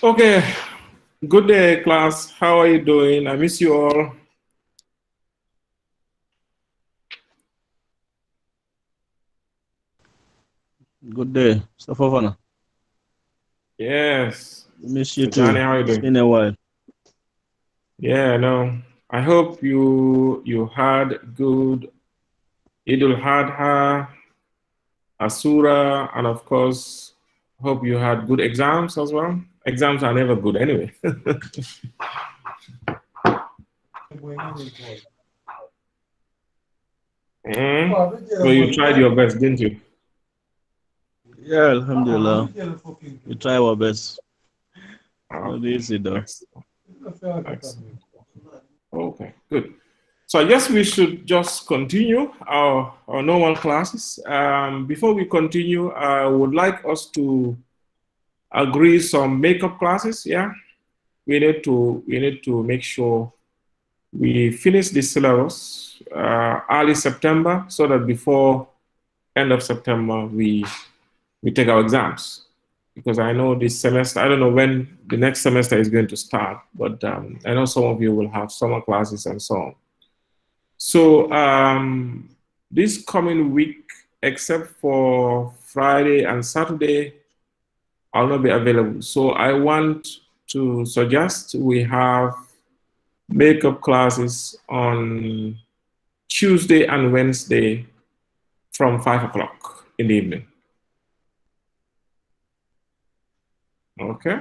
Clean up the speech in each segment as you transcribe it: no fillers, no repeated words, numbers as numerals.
Okay, good day, class. How are you doing? I miss you all. Good day, Mr. Fofana. Yes. Miss you Johnny, too. how are you It's doing? been a while. Yeah, no. I hope you had good Idul Adha, Asura, and of course, hope you had good exams as well. Exams are never good anyway. So you tried your best, didn't you? Yeah, Alhamdulillah. We try our best. Not Okay. easy though. Excellent. Excellent. Okay, good. So I guess we should just continue our normal classes. Before we continue, I would like us to agree some makeup classes. Yeah, we need to make sure we finish this syllabus early September, so that before end of September we take our exams. Because I know this semester, I don't know when the next semester is going to start, but I know some of you will have summer classes and so on. So this coming week, except for Friday and Saturday, I'll not be available. So I want to suggest we have makeup classes on Tuesday and Wednesday from 5 o'clock in the evening. Okay.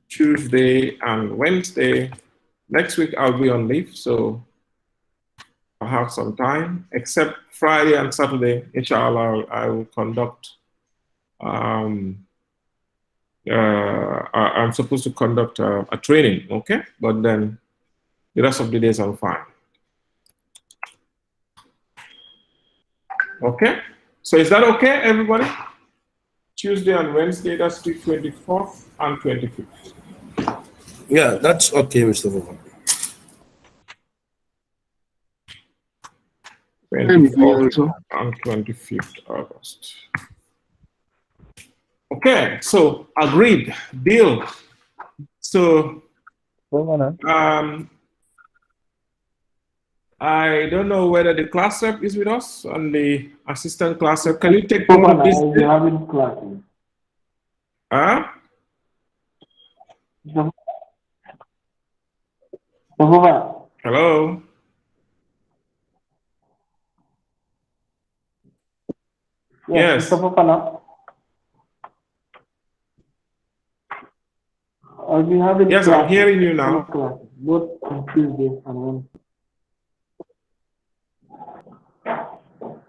Tuesday and Wednesday. Next week I'll be on leave, so I'll have some time. Except Friday and Saturday, inshallah, I will conduct. I'm supposed to conduct a training, okay? But then the rest of the days I'm fine. Okay? So is that okay, everybody? Tuesday and Wednesday, that's the 24th and 25th. Yeah, that's okay, Mr. Baba. 24th and 25th August. Okay, so agreed, deal. So I don't know whether the class rep is with us and the assistant class rep. Can you take note of this? We having classes. Huh? Hello? Yes. Mr. Fofana, are we having Yes, classes? I'm hearing you Summer now. classes, both on Tuesday and Wednesday.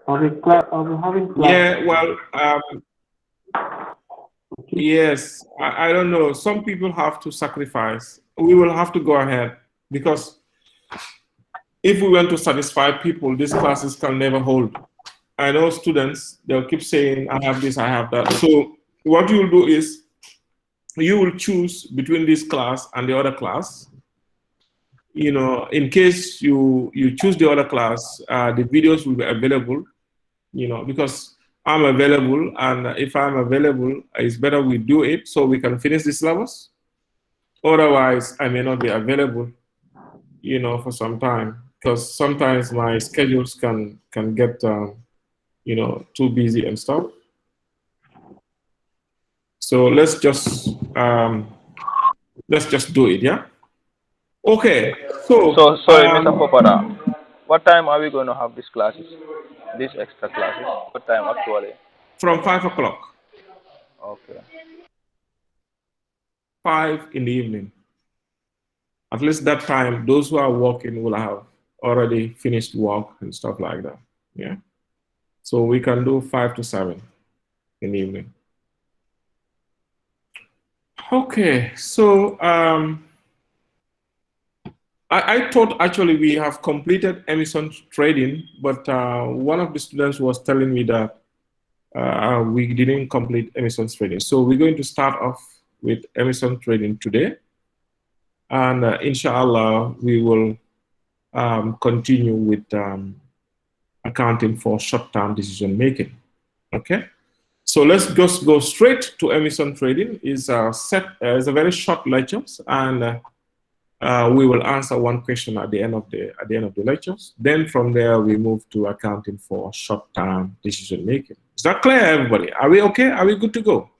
Are we having classes? Yeah, well, yes, I don't know. Some people have to sacrifice. We will have to go ahead because if we want to satisfy people, these classes can never hold. I know students, they'll keep saying, I have this, I have that. So what you'll do is you will choose between this class and the other class. You know, in case you choose the other class, the videos will be available, you know, because I'm available, and if I'm available, it's better we do it so we can finish the syllabus. Otherwise, I may not be available, you know, for some time, because sometimes my schedules can get, you know, too busy and stuff. So let's just do it, yeah. Okay, so So sorry, Mr. Popara. What time are we going to have these classes? These extra classes? What time actually? from 5 o'clock, Okay. 5 in the evening. At least that time, those who are working will have already finished work and stuff like that. Yeah. So we can do 5 to 7 in the evening. Okay. So I thought actually we have completed emission trading, but one of the students was telling me that we didn't complete emission trading. So we're going to start off with emission trading today. And inshallah, we will continue with accounting for short-term decision making. Okay, so let's just go straight to emission trading. Is a very short lecture, and we will answer one question at the end of the lectures. Then from there we move to accounting for short-term decision making. Is that clear, everybody? Are we okay? Are we good to go?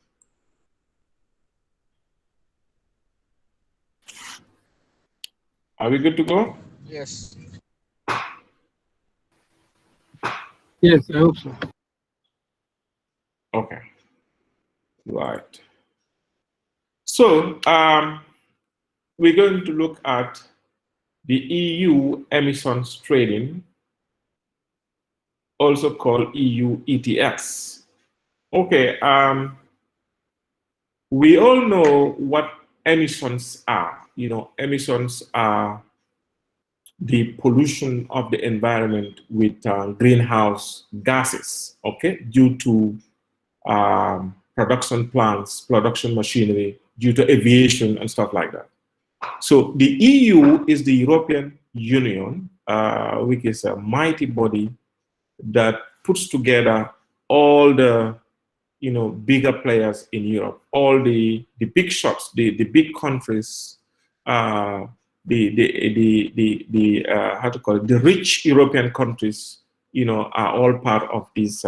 Are we good to go? Yes. Yes, I hope so. Okay. Right. So we're going to look at the EU emissions trading, also called EU ETS. Okay. We all know what emissions are. You know, emissions are the pollution of the environment with greenhouse gases, okay, due to production plants, production machinery, due to aviation and stuff like that. So the EU is the European Union, which is a mighty body that puts together all the bigger players in Europe, all the big shots, the big countries, how to call it, the rich European countries, are all part of this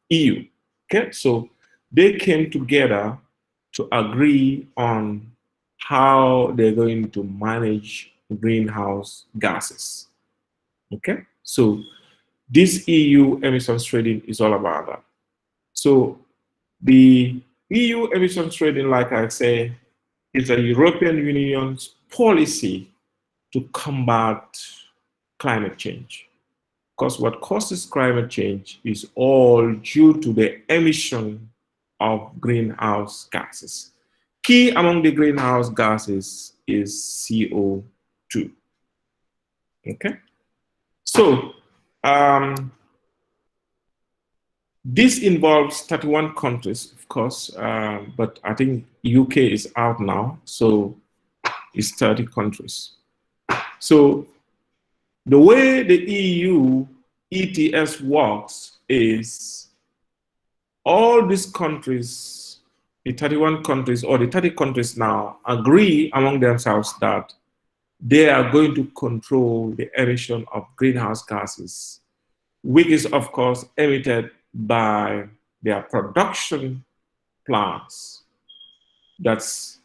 EU. Okay, so they came together to agree on how they're going to manage greenhouse gases. Okay, so this EU emissions trading is all about that. So the EU emissions trading, like I say, is a European Union's policy to combat climate change. Because what causes climate change is all due to the emission of greenhouse gases. Key among the greenhouse gases is CO2. Okay? So, this involves 31 countries, of course, but I think UK is out now, so it's 30 countries. So the way the EU ETS works is all these countries, the 31 countries or the 30 countries now, agree among themselves that they are going to control the emission of greenhouse gases, which is, of course, emitted by their production plants. That's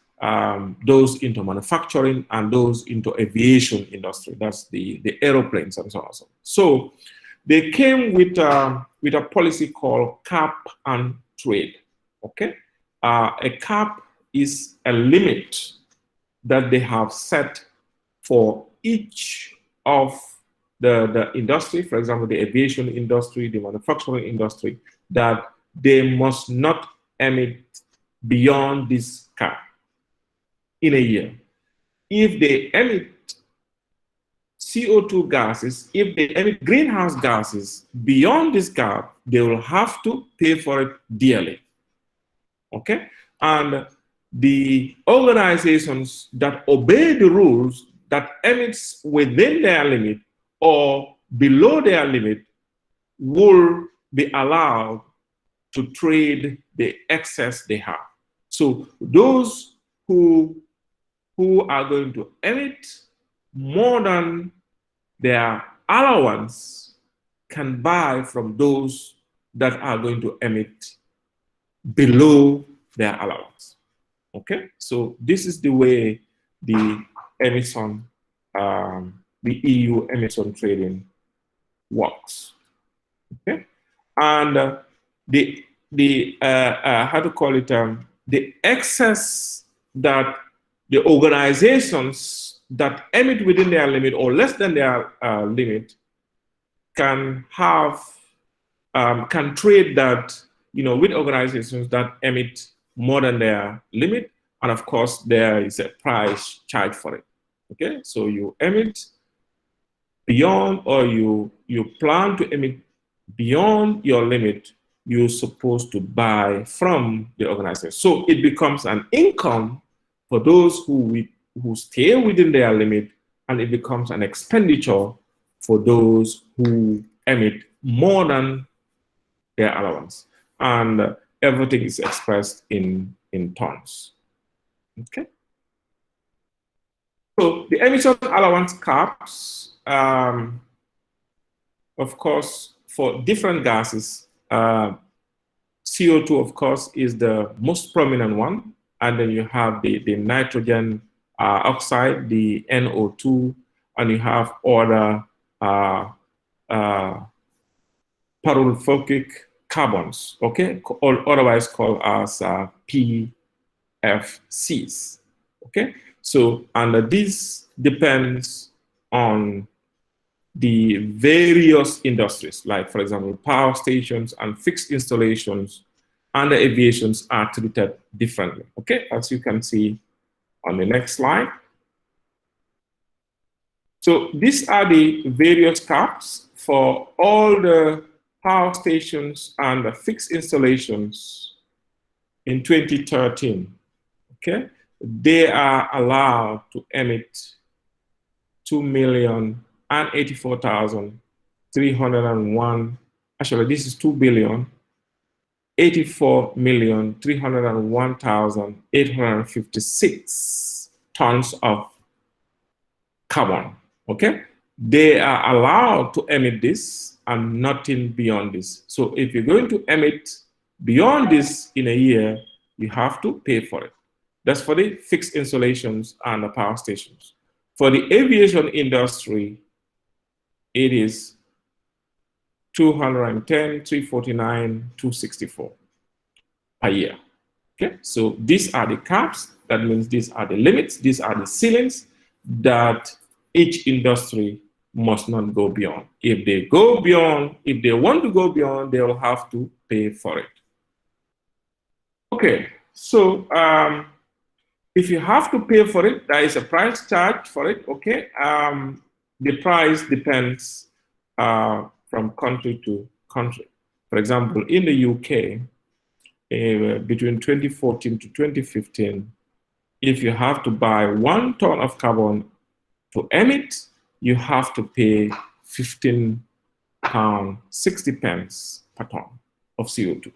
those into manufacturing and those into aviation industry. That's the aeroplanes and so on. So they came with a policy called cap and trade. Okay, a cap is a limit that they have set for each of the industry, for example, the aviation industry, the manufacturing industry, that they must not emit beyond this cap in a year. If they emit CO2 gases, if they emit greenhouse gases beyond this cap, they will have to pay for it dearly. Okay? And the organizations that obey the rules, that emits within their limit or below their limit, will be allowed to trade the excess they have. So those who are going to emit more than their allowance can buy from those that are going to emit below their allowance. Okay, so this is the way the emission, the EU emission trading works. Okay, and how to call it, the excess that the organizations that emit within their limit or less than their limit can have, can trade that, with organizations that emit more than their limit, and of course there is a price charged for it. Okay, so you emit beyond, or you plan to emit beyond your limit, you're supposed to buy from the organization. So it becomes an income for those who stay within their limit, and it becomes an expenditure for those who emit more than their allowance. and everything is expressed in tons. Okay. So the emission allowance caps, of course, for different gases, CO2, of course, is the most prominent one. And then you have the nitrogen oxide, the NO2, and you have other pyrophoric carbons, okay, or otherwise called as PFCs, okay? So, and this depends on the various industries, like, for example, power stations and fixed installations and the aviations are treated differently, okay, as you can see on the next slide. So these are the various caps for all the power stations and the fixed installations in 2013, okay? They are allowed to emit 2,084,301, actually this is 2,084,301,856 tons of carbon, okay? They are allowed to emit this and nothing beyond this. So if you're going to emit beyond this in a year, you have to pay for it. That's for the fixed installations and the power stations. For the aviation industry, it is 210, 349, 264 per year. Okay, so these are the caps. That means these are the limits. These are the ceilings that each industry must not go beyond. If they go beyond, if they want to go beyond, they will have to pay for it. Okay, so if you have to pay for it, there is a price charge for it, okay? The price depends from country to country. For example, in the UK, between 2014 to 2015, if you have to buy 1 ton of carbon to emit, you have to pay £15.60 per ton of CO2,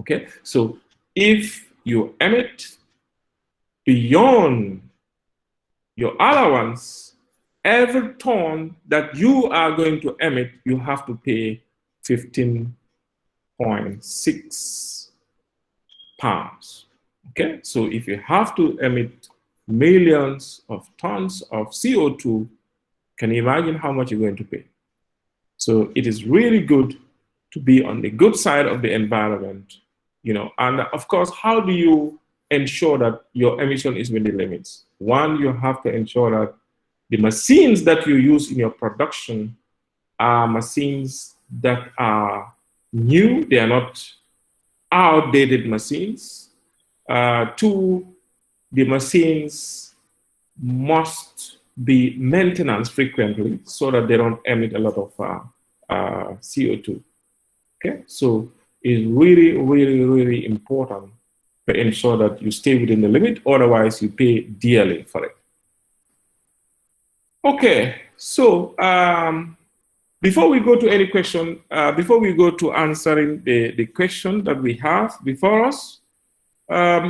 okay? So if you emit beyond your allowance, every ton that you are going to emit, you have to pay 15.6 pounds. Okay, so if you have to emit millions of tons of CO2, can you imagine how much you're going to pay? So it is really good to be on the good side of the environment, you know. And of course, how do you ensure that your emission is within the limits? One, you have to ensure that the machines that you use in your production are machines that are new, they are not outdated machines. 2, the machines must be maintained frequently so that they don't emit a lot of CO2. Okay, so it's really, really, really important to ensure that you stay within the limit, otherwise you pay dearly for it. Okay, so before we go to any question, before we go to answering the question that we have before us,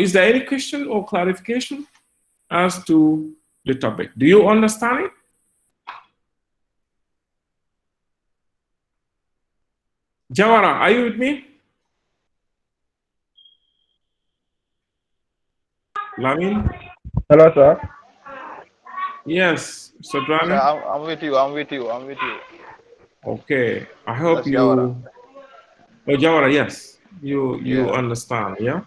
is there any question or clarification as to the topic? Do you understand it? Jawara, are you with me? Lamin? Hello, sir. Yes, Mr. Sir, Drani? I'm with you. I'm with you. I'm with you. Okay, I hope That's you... Jawara. Oh, Jawara, yes, you Yeah. understand, yeah?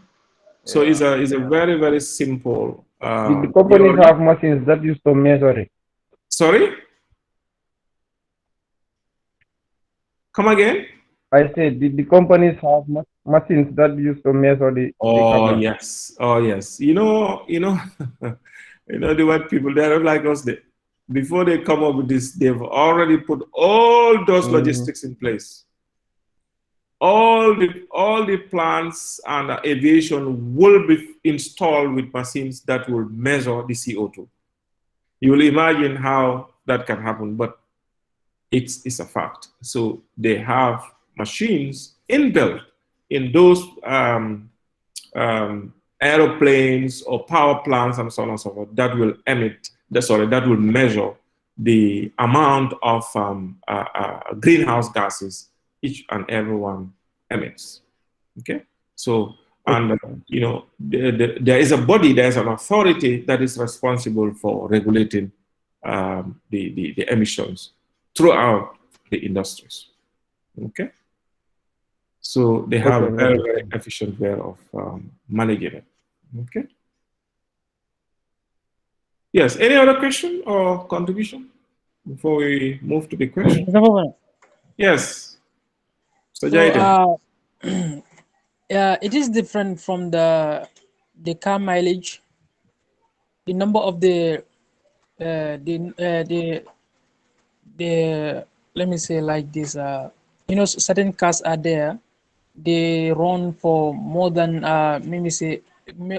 So Yeah. it's a very, very simple... The companies theory. have machines that used to measure it. Sorry? Come again? I said the companies have machines that used to measure the carbon. Yes. Oh, yes. You know, you know the white people, they are like us. Before they come up with this, they've already put all those logistics in place. All the plants and aviation will be installed with machines that will measure the CO2. You will imagine how that can happen, but it's a fact. So they have machines inbuilt in those aeroplanes or power plants and so on and so forth that will that will measure the amount of greenhouse gases each and every one emits. Okay, so and there is a body, there is an authority that is responsible for regulating the emissions throughout the industries. Okay, so they have a very, very efficient way of managing it. Okay. Yes. Any other question or contribution before we move to the question? Yes. So, it is different from the car mileage. The number of the let me say like this. Certain cars are there. They run for more than maybe say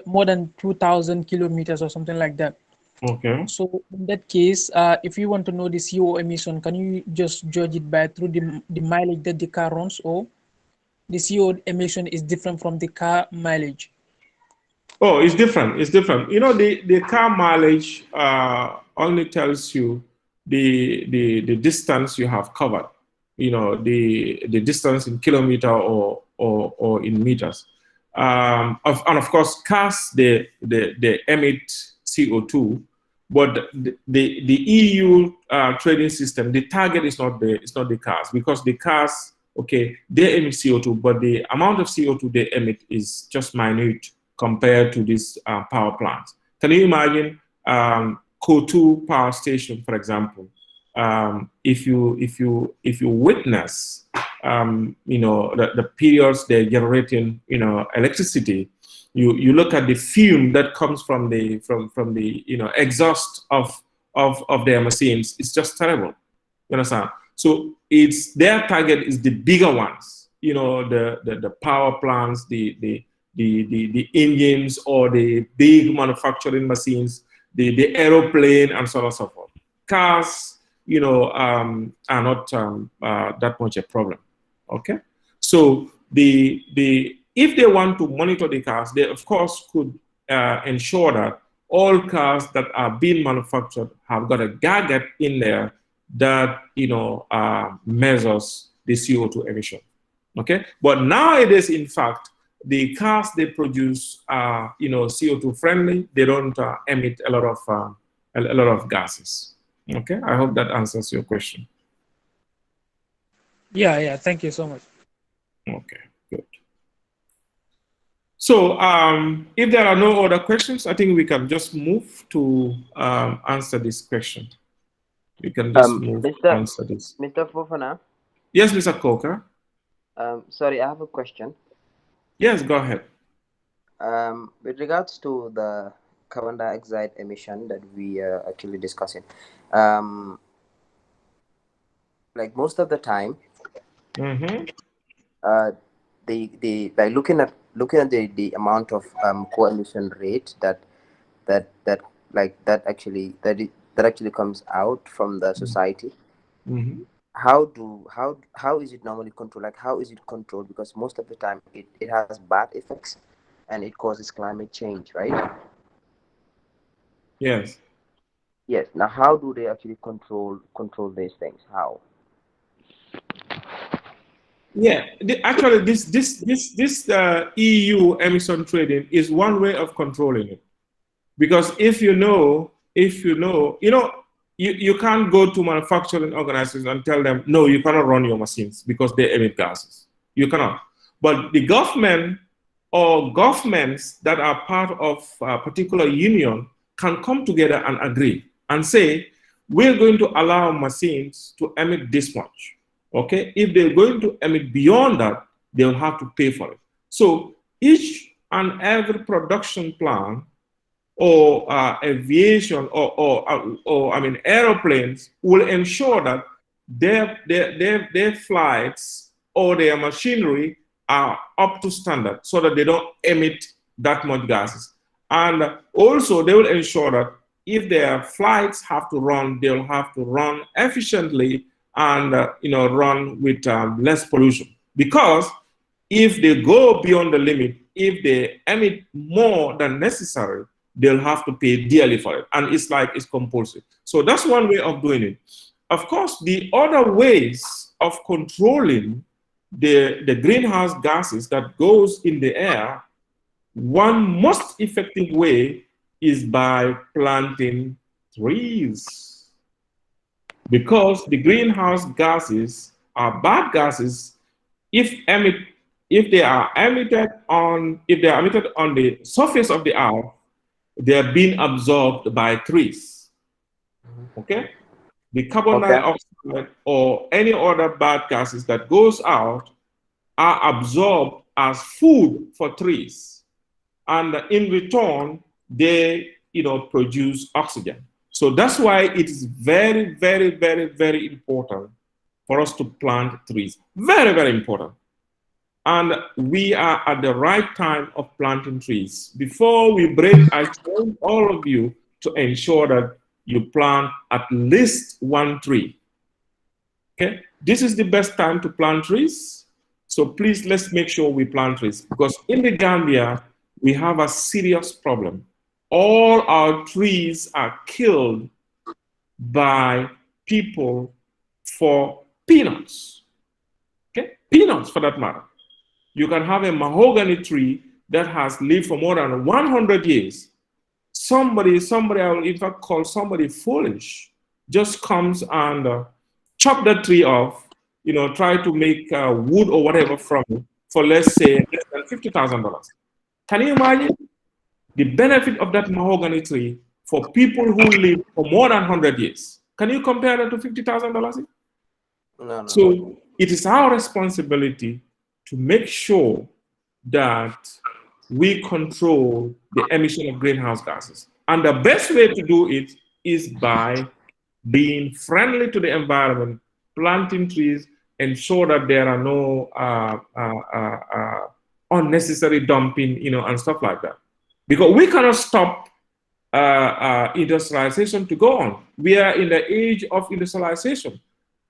more than 2,000 kilometers or something like that. Okay. So in that case, if you want to know the CO emission, can you just judge it by through the mileage that the car runs, or the CO emission is different from the car mileage? Oh, it's different. It's different. The car mileage only tells you the distance you have covered. The distance in kilometer or in meters. And of course, cars they emit CO2, but the EU trading system, the target is not the cars, because the cars, okay, they emit CO2, but the amount of CO2 they emit is just minute compared to these power plants. Can you imagine CO2 power station, for example? If you witness, the periods they're generating, electricity, you look at the fume that comes from the exhaust of their machines. It's just terrible. You understand? So it's their target is the bigger ones. The power plants, the engines, or the big manufacturing machines, the aeroplane, and so on and so forth. Cars, are not that much a problem. Okay, so if they want to monitor the cars, they of course could ensure that all cars that are being manufactured have got a gadget in there that measures the CO2 emission. Okay, but nowadays, in fact, the cars they produce are CO2 friendly. They don't emit a lot of gases. Okay, I hope that answers your question. Yeah. Thank you so much. Okay, good. So if there are no other questions, I think we can just move to answer this question. We can just move to answer this. Mr. Fofana? Yes, Mr. Coker. Sorry, I have a question. Yes, go ahead. With regards to the carbon dioxide emission that we are actually discussing, like most of the time, by looking at the amount of co-emission rate that actually comes out from the society. How is it normally controlled? Like, how is it controlled? Because most of the time it has bad effects and it causes climate change, right? Yes. Yes. Now, how do they actually control these things? How? Yeah, actually, this EU emission trading is one way of controlling it, because if you can't go to manufacturing organizations and tell them, no, you cannot run your machines because they emit gases. You cannot. But the government or governments that are part of a particular union can come together and agree and say, we're going to allow machines to emit this much. Okay, if they're going to emit beyond that, they'll have to pay for it. So each and every production plant or aviation or aeroplanes will ensure that their flights or their machinery are up to standard so that they don't emit that much gases. And also they will ensure that if their flights have to run, they'll have to run efficiently and run with less pollution, because If they go beyond the limit, if they emit more than necessary, they'll have to pay dearly for it. And it's like it's compulsory. So that's one way of doing it. Of course, the other ways of controlling the greenhouse gases that goes in the air, one most effective way is by planting trees. Because the greenhouse gases are bad gases if they are emitted on the surface of the earth, they are being absorbed by trees. Okay? The carbon dioxide or any other bad gases that goes out are absorbed as food for trees. And in return, they produce oxygen. So that's why it is very, very, very, very important for us to plant trees. Very, very important. And we are at the right time of planting trees. Before we break, I challenge all of you to ensure that you plant at least one tree. Okay? This is the best time to plant trees. So please, let's make sure we plant trees. Because in the Gambia, we have a serious problem. All our trees are killed by people for peanuts. Okay? Peanuts, for that matter. You can have a mahogany tree that has lived for more than 100 years. Somebody, I will in fact call somebody foolish, just comes and chop that tree off, try to make wood or whatever from it for, let's say, less than $50,000. Can you imagine the benefit of that mahogany tree for people who live for more than 100 years? Can you compare that to $50,000? No. So it is our responsibility to make sure that we control the emission of greenhouse gases. And the best way to do it is by being friendly to the environment, planting trees, ensure that there are no unnecessary dumping, and stuff like that. Because we cannot stop industrialization to go on. We are in the age of industrialization.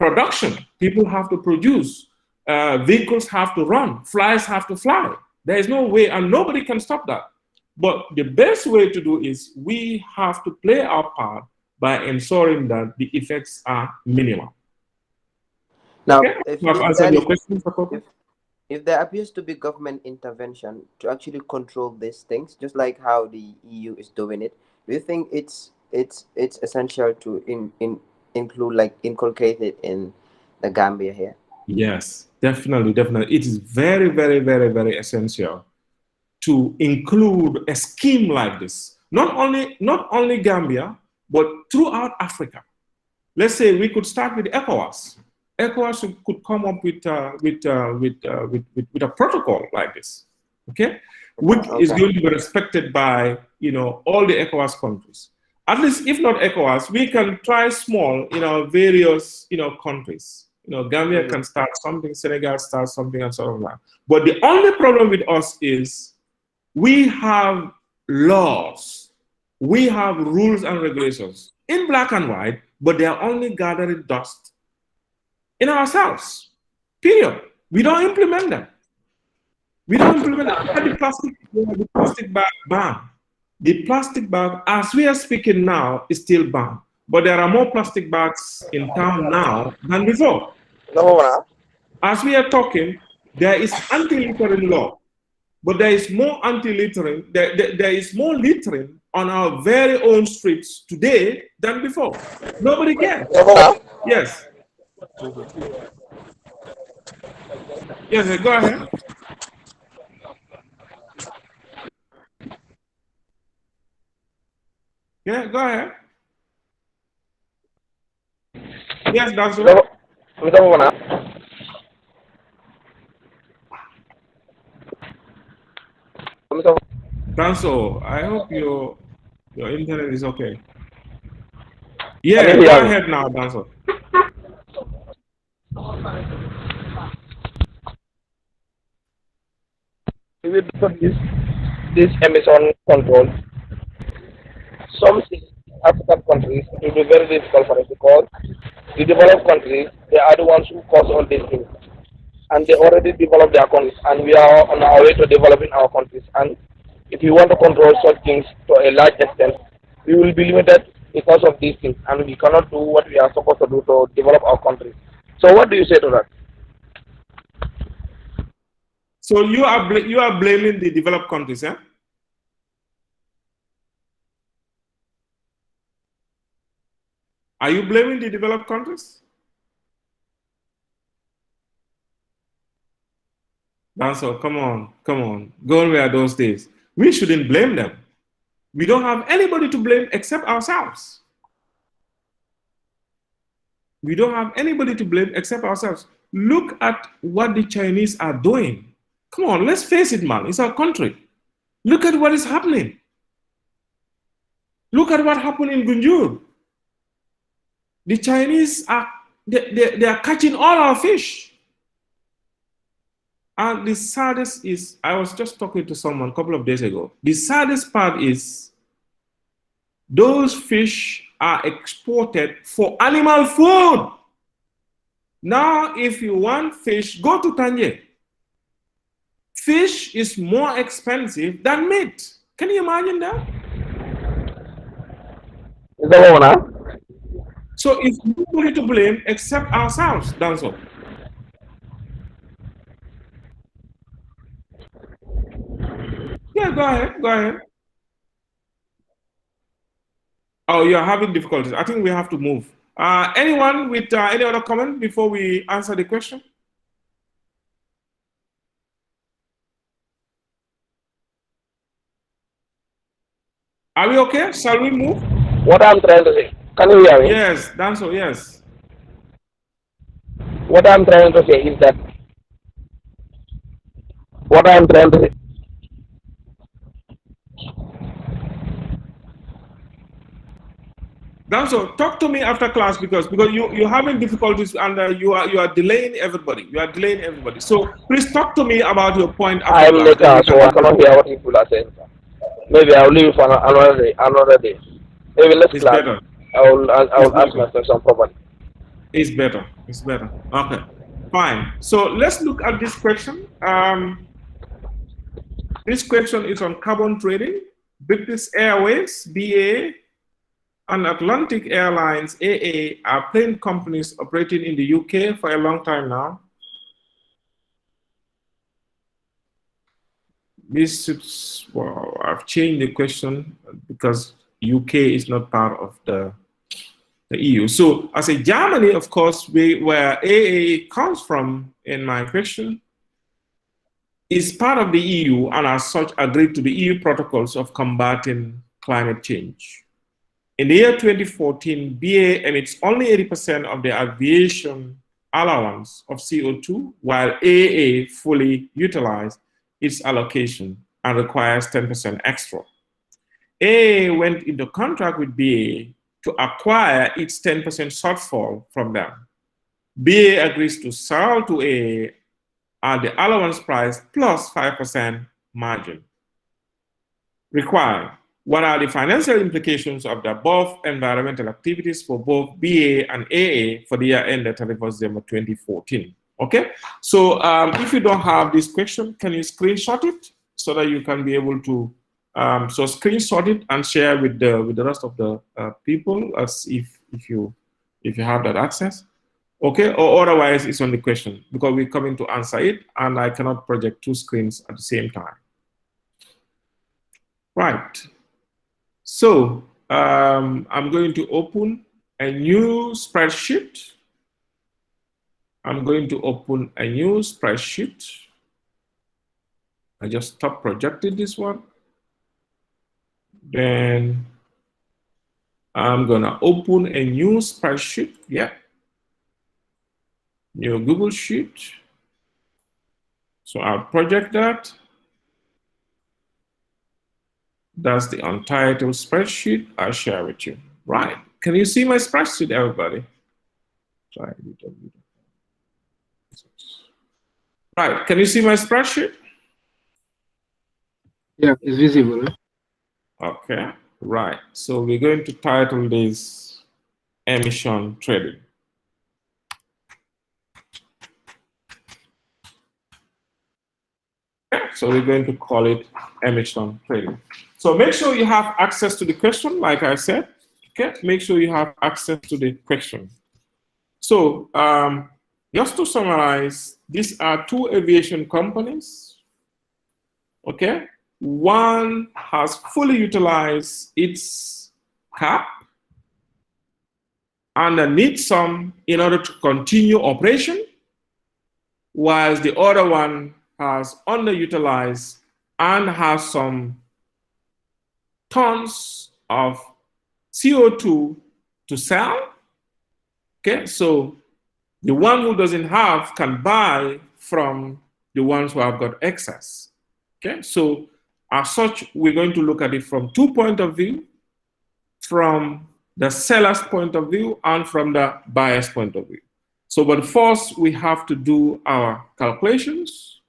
Production, people have to produce. Vehicles have to run, flies have to fly. There is no way, and nobody can stop that. But the best way to do is we have to play our part by ensuring that the effects are minimal. Now, Okay? If there appears to be government intervention to actually control these things, just like how the EU is doing it, do you think it's essential to inculcate it in the Gambia here? Yes, definitely. It is very, very, very, very essential to include a scheme like this. Not only Gambia, but throughout Africa. Let's say we could start with ECOWAS. ECOWAS could come up with a protocol like this, okay? Which is going to be respected by all the ECOWAS countries. At least, if not ECOWAS, we can try small in our various countries. Gambia can start something, Senegal starts something, and so on. But the only problem with us is we have laws, we have rules and regulations in black and white, but they are only gathering dust in ourselves. Period. We don't implement them. The plastic bag ban. The plastic bag, as we are speaking now, is still banned. But there are more plastic bags in town now than before. As we are talking, there is anti-littering law, but there is more anti-littering, there is more littering on our very own streets today than before. Nobody cares. Yes. Yes, go ahead. Yeah, go ahead. Yes, that's right. Danso, I hope your internet is okay. Yeah, go ahead now, Danso. With this emission control, some African countries it will be very difficult for us because the developed countries they are the ones who cause all these things. and they already developed their countries, and we are on our way to developing our countries. And if you want to control such things to a large extent, we will be limited because of these things, and we cannot do what we are supposed to do to develop our countries. So what do you say to that? So you are blaming the developed countries, eh? Are you blaming the developed countries? Danso, come on. Gone were those days. We shouldn't blame them. We don't have anybody to blame except ourselves. We don't have anybody to blame except ourselves. Look at what the Chinese are doing. Come on, let's face it, man. It's our country. Look at what is happening. Look at what happened in Gunjur. The Chinese they are catching all our fish. And the saddest is, I was just talking to someone a couple of days ago. The saddest part is those fish are exported for animal food. Now, if you want fish, go to Tanje. Fish is more expensive than meat. Can you imagine that? Is that one, huh? So it's nobody to blame except ourselves, Danso. Yeah, go ahead. Oh, you're having difficulties. I think we have to move. Anyone with any other comment before we answer the question? Are we okay? Shall we move? What I'm trying to say, can you hear me? Yes, Danso, yes. What I'm trying to say is that Danso, talk to me after class because you're having difficulties and you are delaying everybody. You are delaying everybody. So please talk to me about your point after I'm in the car, class. so I cannot hear what people are saying. Maybe I'll leave for another day. Maybe next It's class, better. I will ask my question properly. It's better. Okay, fine. So let's look at this question. This question is on carbon trading. British Airways, BA, and Atlantic Airlines, AA, are plane companies operating in the UK for a long time now. This is, well, I've changed the question because UK is not part of the EU. So as a Germany, of course, where AA comes from in my question, is part of the EU and as such agreed to the EU protocols of combating climate change. In the year 2014, BA emits only 80% of the aviation allowance of CO2, while AA fully utilized its allocation and requires 10% extra. AA went into contract with BA to acquire its 10% shortfall from them. BA agrees to sell to AA at the allowance price plus 5% margin required. What are the financial implications of the above environmental activities for both BA and AA for the year ended 31st December 2014? Okay, so if you don't have this question, can you screenshot it so that you can be able to so screenshot it and share with the rest of the people as if you have that access. Okay, or otherwise it's on the question because we're coming to answer it and I cannot project two screens at the same time. Right. So I'm going to open a new spreadsheet. I just stop projecting this one. Then I'm gonna open a new spreadsheet. Yeah. New Google Sheet. So I'll project that. That's the untitled spreadsheet I'll share with you. Right. Can you see my spreadsheet, everybody? Right. Can you see my spreadsheet? Yeah, it's visible. Okay. Right. So we're going to title this emission trading. Okay, so we're going to call it emission trading. So make sure you have access to the question, like I said. Okay, make sure you have access to the question. So just to summarize, these are two aviation companies. Okay, one has fully utilized its cap and needs some in order to continue operation, whilst the other one has underutilized and has some tons of CO2 to sell. Okay, so the one who doesn't have can buy from the ones who have got excess. Okay, so as such, we're going to look at it from 2 points of view, from the seller's point of view and from the buyer's point of view. So, but first we have to do our calculations.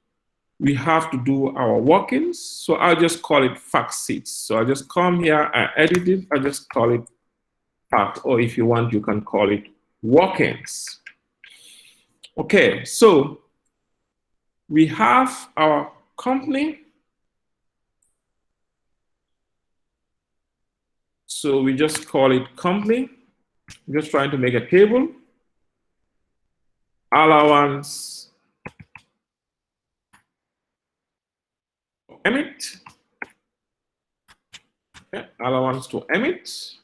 We have to do our workings. So I'll just call it fact sheets. So I just come here, I edit it, I just call it fact, or if you want, you can call it workings. Okay, so we have our company. So we just call it company. I'm just trying to make a table. Allowance emit. Okay, allowance to emit.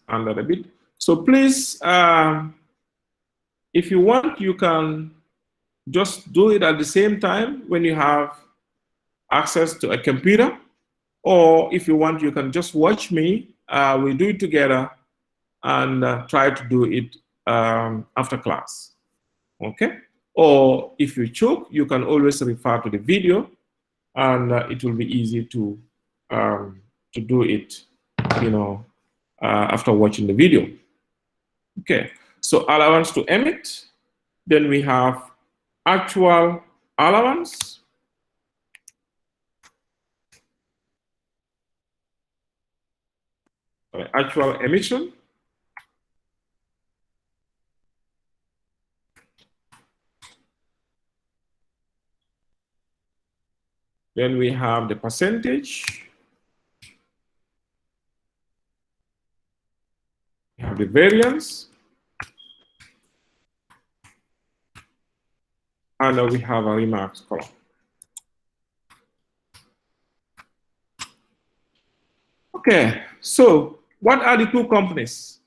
Under the bit. So please, if you want, you can just do it at the same time when you have access to a computer. Or if you want, you can just watch me. We do it together and try to do it after class. Okay? Or if you choke, you can always refer to the video, and it will be easy to do it, after watching the video. Okay. So allowance to emit. Then we have actual allowance. Actual emission. Then we have the percentage. We have the variance. And now we have a remarks column. Okay, so what are the two companies?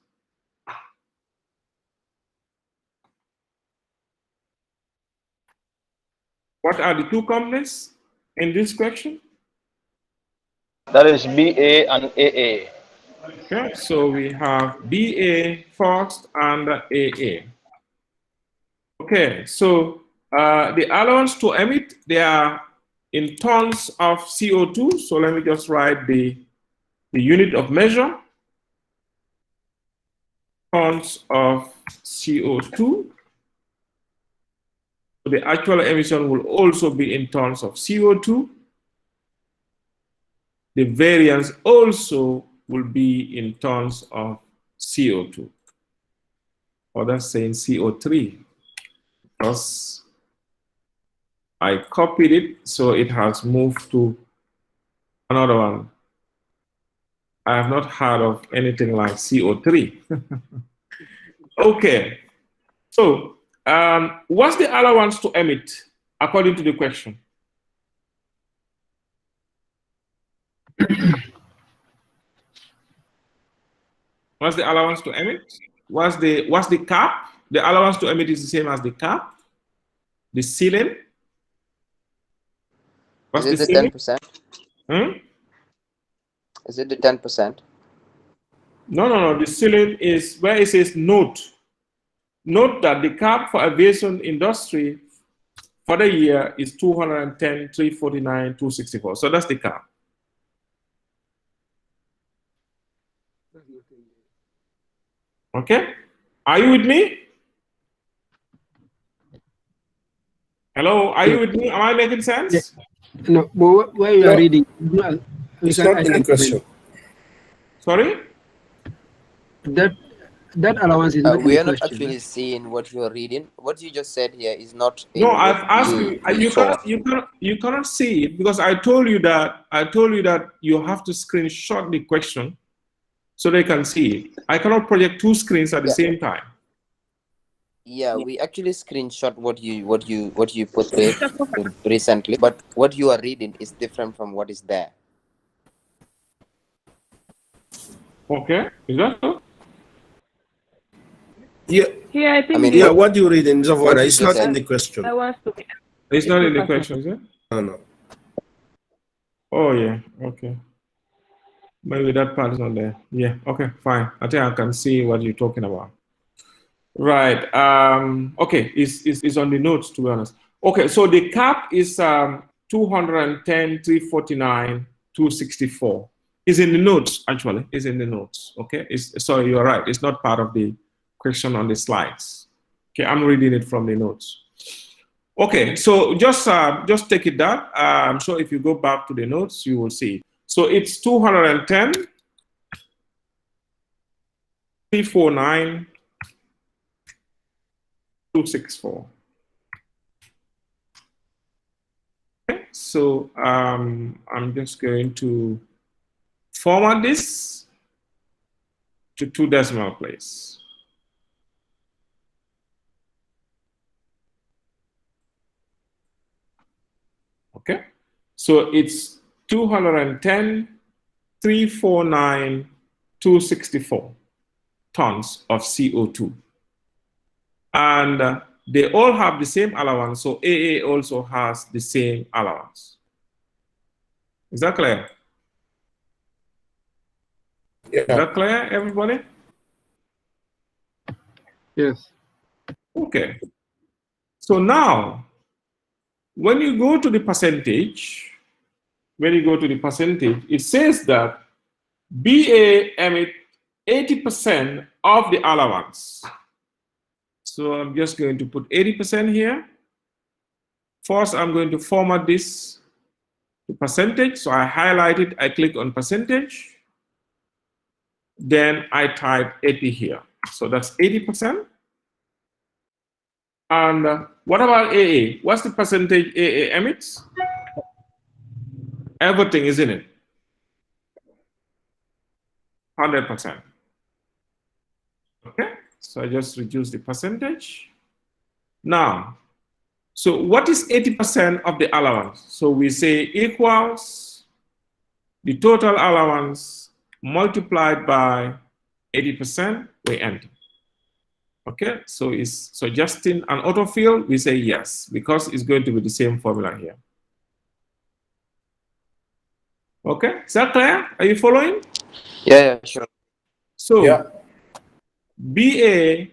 What are the two companies in this question? That is BA and AA. Okay, so we have BA first and AA. Okay, so the allowance to emit, they are in tons of CO2. So let me just write the unit of measure, tons of CO2. The actual emission will also be in tons of CO2. The variance also will be in tons of CO2. Or that's saying CO3, because I copied it, so it has moved to another one. I have not heard of anything like CO3. Okay, so what's the allowance to emit according to the question? What's the allowance to emit? What's the cap? The allowance to emit is the same as the cap, the ceiling. What's Is it the 10%? Is it the 10%? No. The ceiling is where it says note. Note that the cap for aviation industry for the year is 210, 349, 264. So that's the cap. Okay? Are you with me? Hello, are you with me? Am I making sense? Yes. No, but while you are reading, It's not in the question. Sorry? that that allowance is not in We the are not question. actually seeing what you are reading. What you just said here is not in No, what I've asked you. we saw. You cannot see it because I told you that you have to screenshot the question so they can see it. I cannot project two screens at the same time. Yeah, we actually screenshot what you put there recently, but what you are reading is different from what is there. Okay, is that so? Yeah, Yeah, I think I mean, yeah. What you read in Zavana what you is just not said. in the question. I want to. It's not in the question, is it? No. Oh yeah, okay. Maybe that part is not there. Yeah, okay, fine. I think I can see what you're talking about. Right. Okay, it's on the notes, to be honest. Okay, so the cap is 210, 349, 264. It's in the notes, actually. It's in the notes. Okay. Sorry, you're right. It's not part of the question on the slides. Okay, I'm reading it from the notes. Okay, so just take it down. So if you go back to the notes, you will see. So it's 210, 349, 264. Okay, so I'm just going to format this to 2 decimal place. Okay, so it's 210, 349, 264 tons of CO2. And they all have the same allowance, so AA also has the same allowance. Is that clear? Yeah. Is that clear, everybody? Yes. Okay. So now, when you go to the percentage, it says that BA emit 80% of the allowance. So I'm just going to put 80% here. First, I'm going to format this to percentage. So I highlight it, I click on percentage. Then I type 80 here. So that's 80%. And what about AA? What's the percentage AA emits? Everything, isn't it? 100%. Okay, so I just reduce the percentage. Now, so what is 80% of the allowance? So we say equals the total allowance multiplied by 80%, we enter. Okay, so it's suggesting an autofill, we say yes, because it's going to be the same formula here. Okay, is that clear? Are you following? Yeah, sure. So Yeah. BA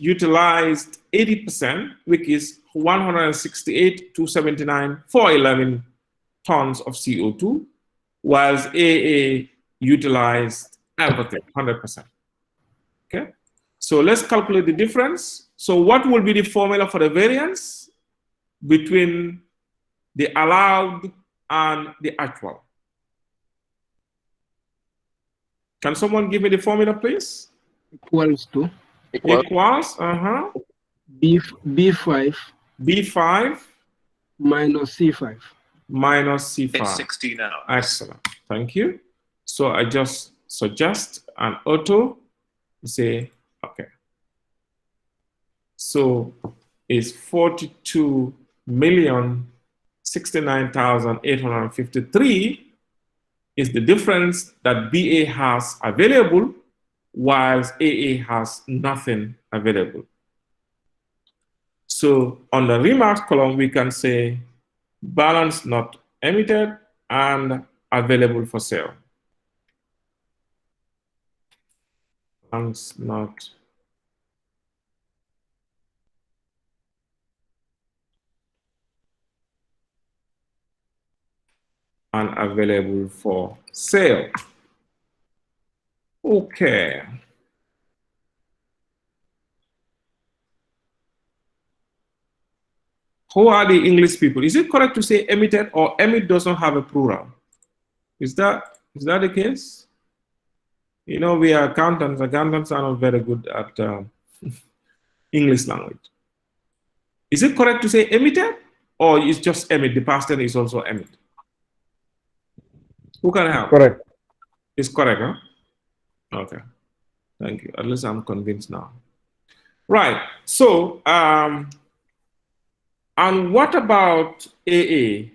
utilized 80%, which is 168,279 for 11 tons of CO2, whilst AA utilized everything, 100%. Okay, so let's calculate the difference. So what will be the formula for the variance between the allowed and the actual? Can someone give me the formula, please? Equals to Equals, B5 B5 minus C5. minus C5. It's 60 now. Excellent. Thank you. So I just suggest an auto, say, okay. So it's 42,069,853 is the difference that BA has available, whilst AA has nothing available. So on the remarks column, we can say balance not emitted and available for sale. Balance not and available for sale. Okay. Who are the English people? Is it correct to say emitted, or emit does not have a plural? Is that the case? You know, we are accountants. Accountants are not very good at English language. Is it correct to say emitted, or is just emit? The past tense is also emit. Who can help? Correct. It's correct, huh? Okay. Thank you. At least I'm convinced now. Right. So, and what about AA?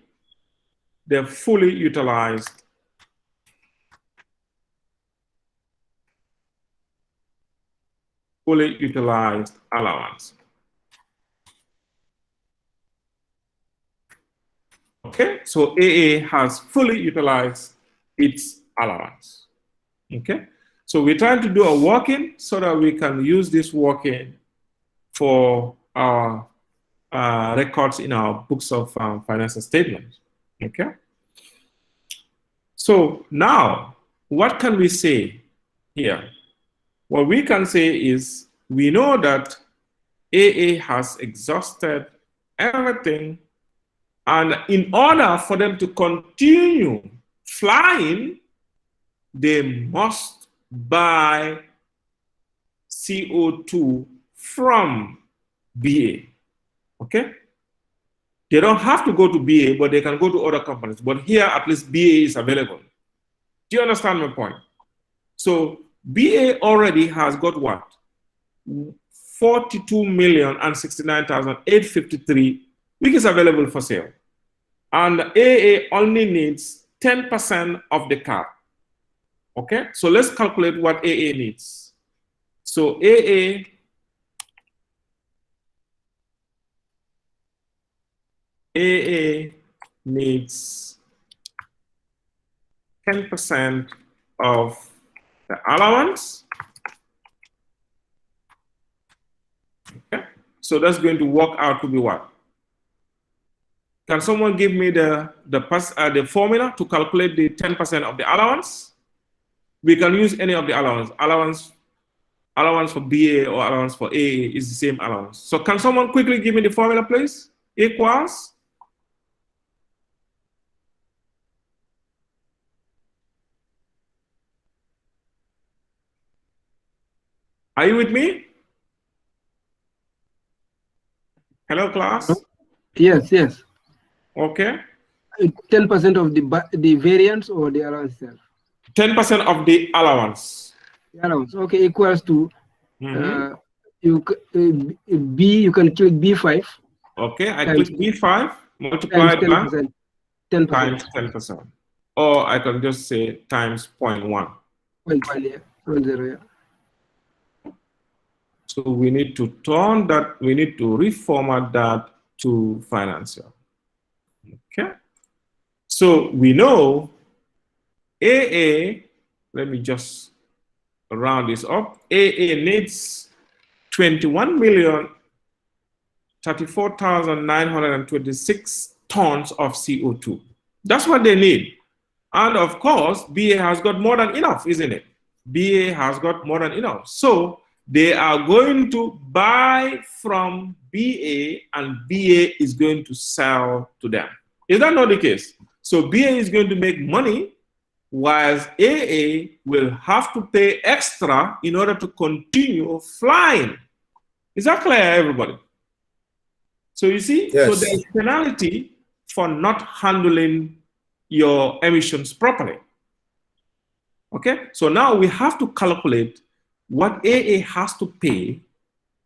The fully utilized allowance. Okay, so AA has fully utilized its allowance. Okay, so we're trying to do a working so that we can use this working for our records in our books of financial statements. Okay, so now what can we say here? What we can say is we know that AA has exhausted everything, and in order for them to continue flying, they must buy CO2 from BA. Okay? They don't have to go to BA, but they can go to other companies. But here, at least BA is available. Do you understand my point? So BA already has got what? 42,069,853, which is available for sale. And AA only needs 10% of the car. Okay, so let's calculate what AA needs. So AA needs 10% of the allowance. Okay, so that's going to work out to be what? Can someone give me the formula to calculate the 10% of the allowance? We can use any of the allowance. Allowance for BA or allowance for AA is the same allowance. So can someone quickly give me the formula, please? Equals. Are you with me? Hello, class? Yes, yes. Okay. 10% of the variance or the allowance itself? 10% of the allowance. The allowance, okay, equals to B, you can click B5. Okay, I click B5, multiplied by 10%. Times 10%. Or I can just say times 0.1. 0.1, yeah. 0.0, yeah. So we need to turn that, we need to reformat that to financial. Okay. So we know AA, let me just round this up. AA needs 21,034,926 tons of CO2. That's what they need. And of course, BA has got more than enough, isn't it? BA has got more than enough. So they are going to buy from BA and BA is going to sell to them. Is that not the case? So BA is going to make money, whilst AA will have to pay extra in order to continue flying. Is that clear, everybody? So you see, yes. So there's penalty for not handling your emissions properly. Okay, so now we have to calculate what AA has to pay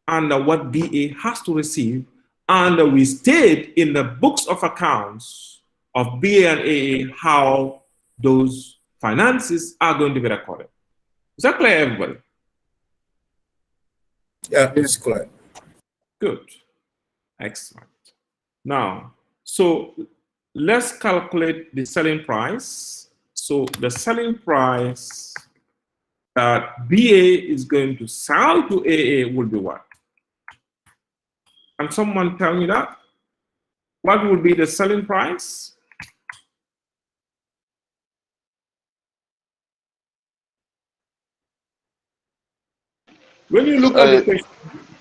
and what BA has to receive, and we state in the books of accounts of BA and AA how those finances are going to be recorded. Is that clear, everybody? Yeah, it's clear. Good. Excellent. Now, so let's calculate the selling price. So the selling price that BA is going to sell to AA will be what? Can someone tell me that? What would be the selling price? When you look at the question,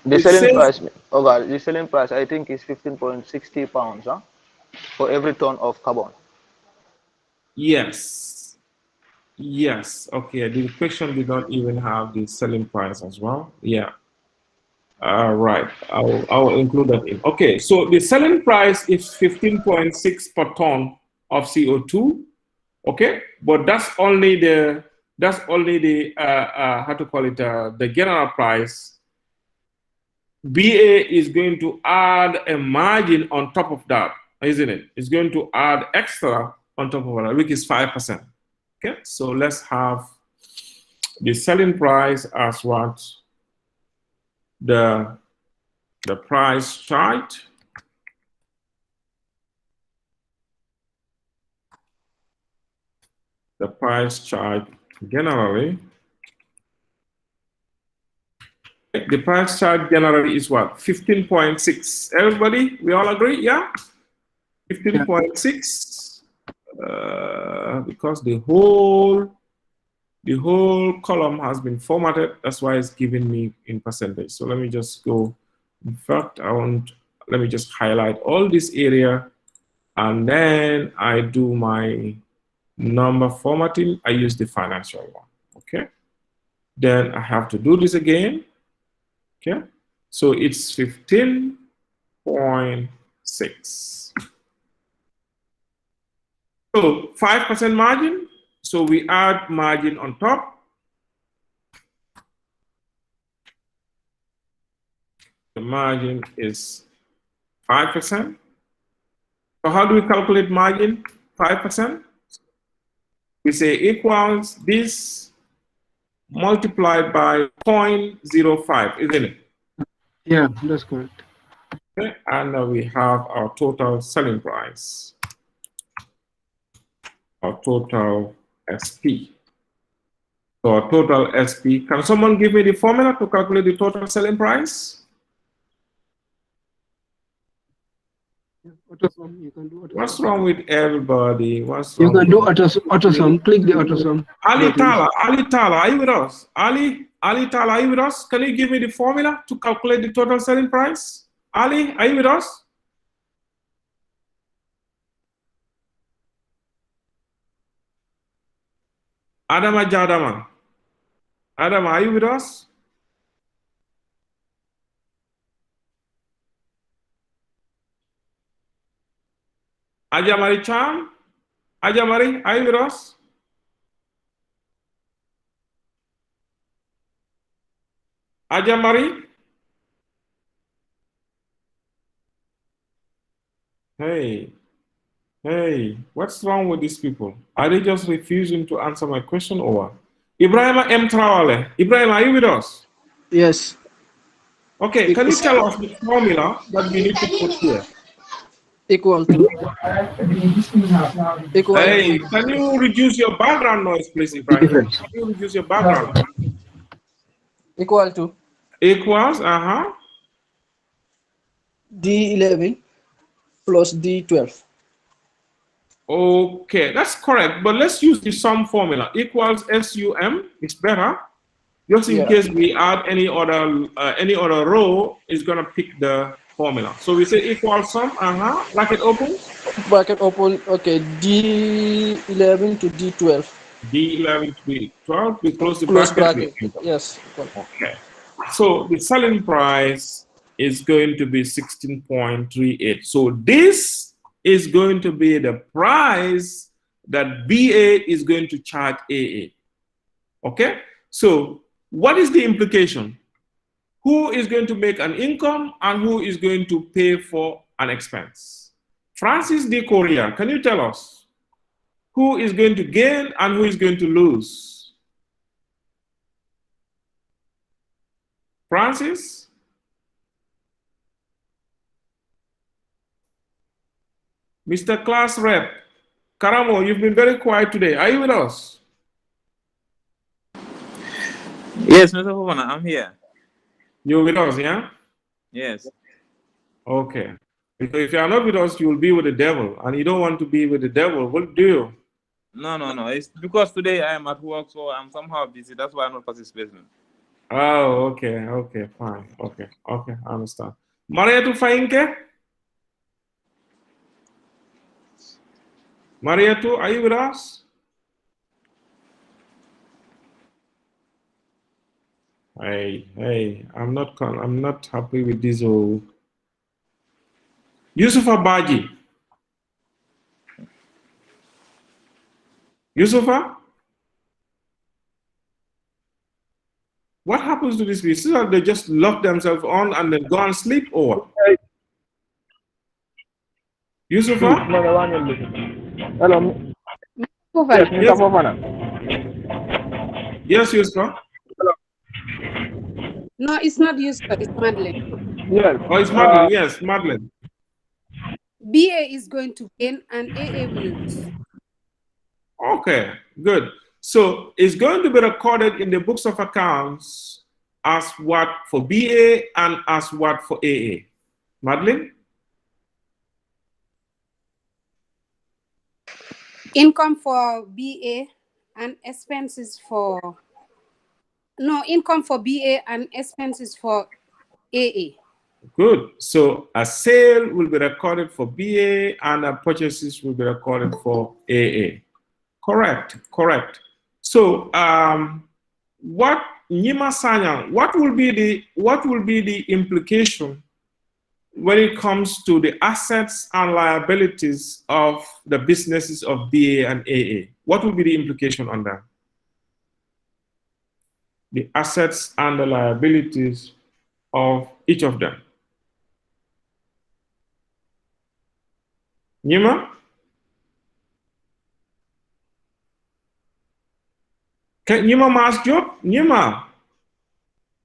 the selling price, oh God, the selling price I think is 15.60 pounds, huh? For every ton of carbon. Yes. Yes. Okay. The question did not even have the selling price as well. Yeah. Right. I'll include that in. Okay. So the selling price is 15.6 per ton of CO2. Okay. But that's only the how to call it, the general price. BA is going to add a margin on top of that, isn't it? It's going to add extra on top of that, which is 5%. Okay, so let's have the selling price as what? The price chart. The price chart generally. The price chart generally is what? 15.6. Everybody, we all agree? Yeah? 15.6. Because the whole column has been formatted. That's why it's giving me in percentage. So let me just go. In fact, let me just highlight all this area, and then I do my number formatting. I use the financial one. Okay. Then I have to do this again. Okay. So it's 15.6. So 5% margin. So we add margin on top. The margin is 5%. So how do we calculate margin? 5%. We say equals this multiplied by 0.05, isn't it? Yeah, that's correct. Okay. And now we have our total selling price. Our total SP. So our total SP. Can someone give me the formula to calculate the total selling price? Autosum, you can do autosum. What's wrong with everybody? You can do autosum. Click the autosum. Ali Tala, are you with us? Ali Tala, are you with us? Can you give me the formula to calculate the total selling price? Ali, are you with us? Adama Jadama. Adama, are you with us? Ajamari Chan? Ajamari, are you with us? Ajamari? Hey, what's wrong with these people? Are they just refusing to answer my question or what? Ibrahim M. Trawale. Ibrahim, are you with us? Yes. Okay, can you tell us the formula that we need to put here? Equal to. Hey, can you reduce your background noise, please, Ibrahim? Can you reduce your background? Equal to. Equals, D11 plus D12. Okay, that's correct, but let's use the sum formula. Equals SUM, it's better. Just in case we add any other row, it's gonna pick the formula. So we say equal sum, bracket open. Bracket open, okay, D11 to D12. D11 to D12, we close the Close bracket. Yes. Okay. So the selling price is going to be 16.38. So this is going to be the price that BA is going to charge AA. Okay? So what is the implication? Who is going to make an income and who is going to pay for an expense? Francis D. Correa, can you tell us who is going to gain and who is going to lose? Francis? Mr. Class Rep, Karamo, you've been very quiet today. Are you with us? Yes, Mr. Fofana, I'm here. You're with us, yeah? Yes. Okay. Because if you are not with us, you will be with the devil. And you don't want to be with the devil. What do you? No. It's because today I am at work, so I'm somehow busy. That's why I'm not participating. Oh, okay, fine. Okay, I understand. Mariatu Fainke? Mariatu, are you with us? Hey, I'm not happy with this. Oh, Yusufa Baji. Yusufa, what happens to these people? They just lock themselves on and then go and sleep, or what? Yusufa? Hello. Yes, yes, Yusufa. No, it's not Yusuf, it's Madeline. Yes. Oh, it's Madeline. Yes, Madeline. BA is going to gain and AA will lose. Okay, good. So it's going to be recorded in the books of accounts as what for BA and as what for AA. Madeline? Income for BA and expenses for, no, income for BA and expenses for AA. Good. So a sale will be recorded for BA and a purchases will be recorded for AA. Correct, correct. So what Nyima Sanyang, what will be the implication when it comes to the assets and liabilities of the businesses of BA and AA? What will be the implication on that? The assets and the liabilities of each of them. Nyima? Can Nyima Mas Job? Nyima,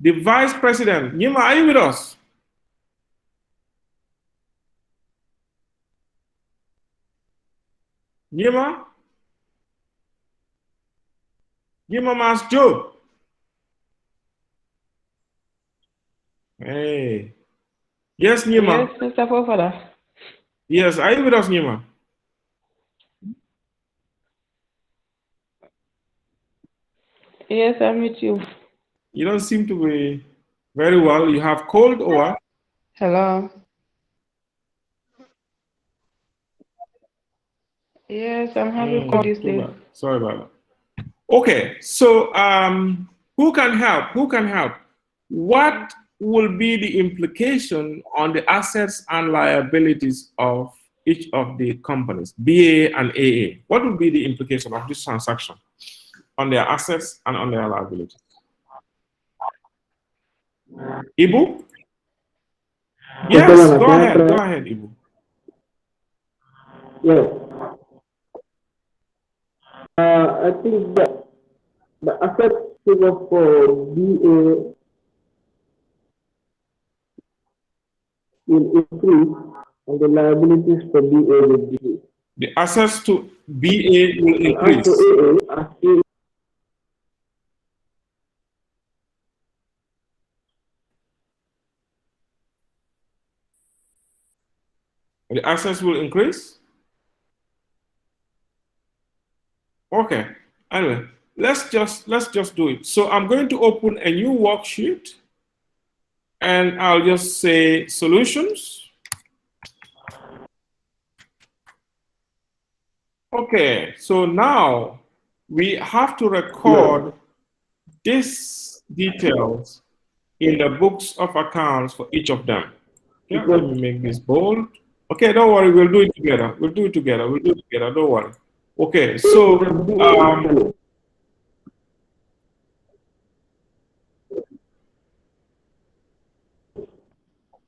the vice president. Nyima, are you with us? Nyima? Nyima Mas Job? Hey. Yes, Nyima. Yes, Mr. Fofana. Yes, are you with us, Nyima? Yes, I'm with you. You don't seem to be very well. You have cold or what? Hello. Yes, I'm having cold this day. Sorry about that. Okay, so who can help? Who can help? What will be the implication on the assets and liabilities of each of the companies, BA and AA? What will be the implication of this transaction on their assets and on their liabilities? Ibu? Yes, go ahead, Ibu. Yes. I think that the asset figure for BA will increase and the liabilities for BA will decrease. The assets to BA will increase. And also AA, as AA The assets will increase? Okay. Anyway, let's just do it. So I'm going to open a new worksheet and I'll just say solutions. Okay, so now we have to record these details in the books of accounts for each of them. Yeah, let me make this bold. Okay, don't worry, we'll do it together. We'll do it together. Don't worry. Okay, so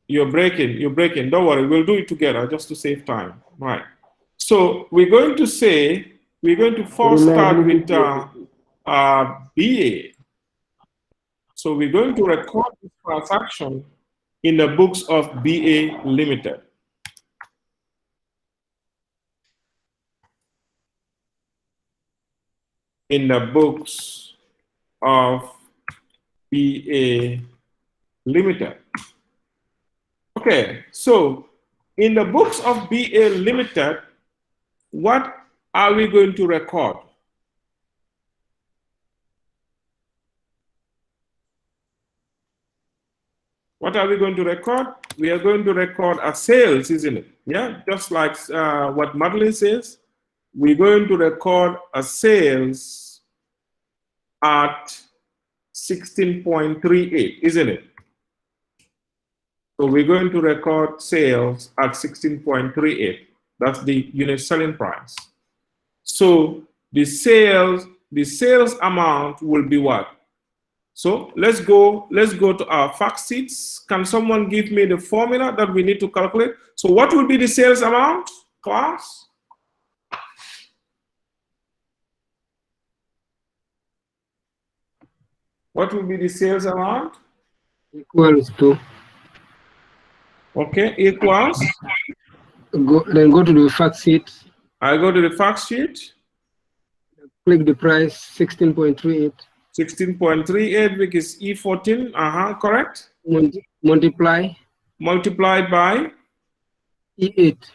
you're breaking. Don't worry, we'll do it together just to save time. Right. So we're going to first start with BA. So we're going to record this transaction in the books of BA Limited. In the books of BA Limited. Okay, so in the books of BA Limited, what are we going to record? What are we going to record? We are going to record our sales, isn't it? Yeah, just like what Madeline says. We're going to record a sales at 16.38, isn't it? So we're going to record sales at 16.38. That's the unit selling price. So the sales amount will be what? So let's go to our fact sheets. Can someone give me the formula that we need to calculate? So what will be the sales amount, class? What will be the sales amount? Equals to. Okay, equals. Then go to the fact sheet. I go to the fact sheet. Click the price 16.38. 16.38, which is E14. Correct. Multiply. Multiplied by E8.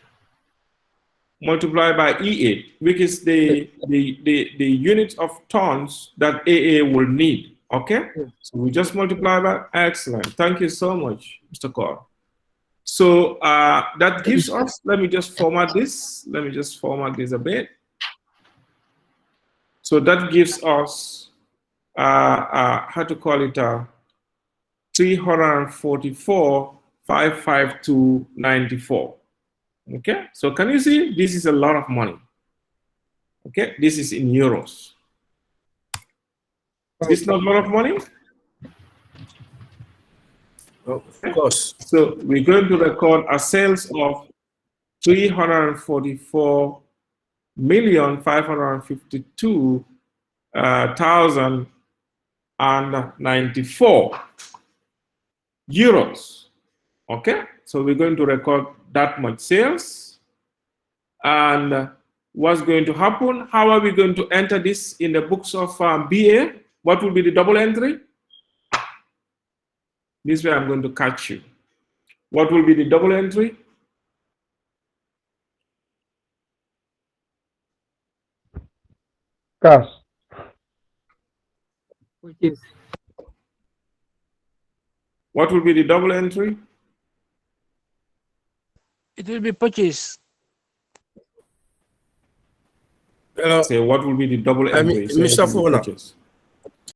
Multiplied by E8, which is the unit of tons that AA will need. Okay. So we just multiply by. Excellent. Thank you so much, Mr. Core. So that gives us. Let me just format this. Let me just format this a bit. So that gives us, how to call it, 344,552.94. Okay, so can you see, this is a lot of money. Okay, this is in euros. Is this not a lot of money? Oh, of course. So we're going to record a sales of 344,552,094 euros. Okay, so we're going to record that much sales. And what's going to happen? How are we going to enter this in the books of BA? What will be the double entry? This way I'm going to catch you. What will be the double entry? Cash. What will be the double entry? It will be purchase. Hello. Say what will be the double entry? Mr. Fona.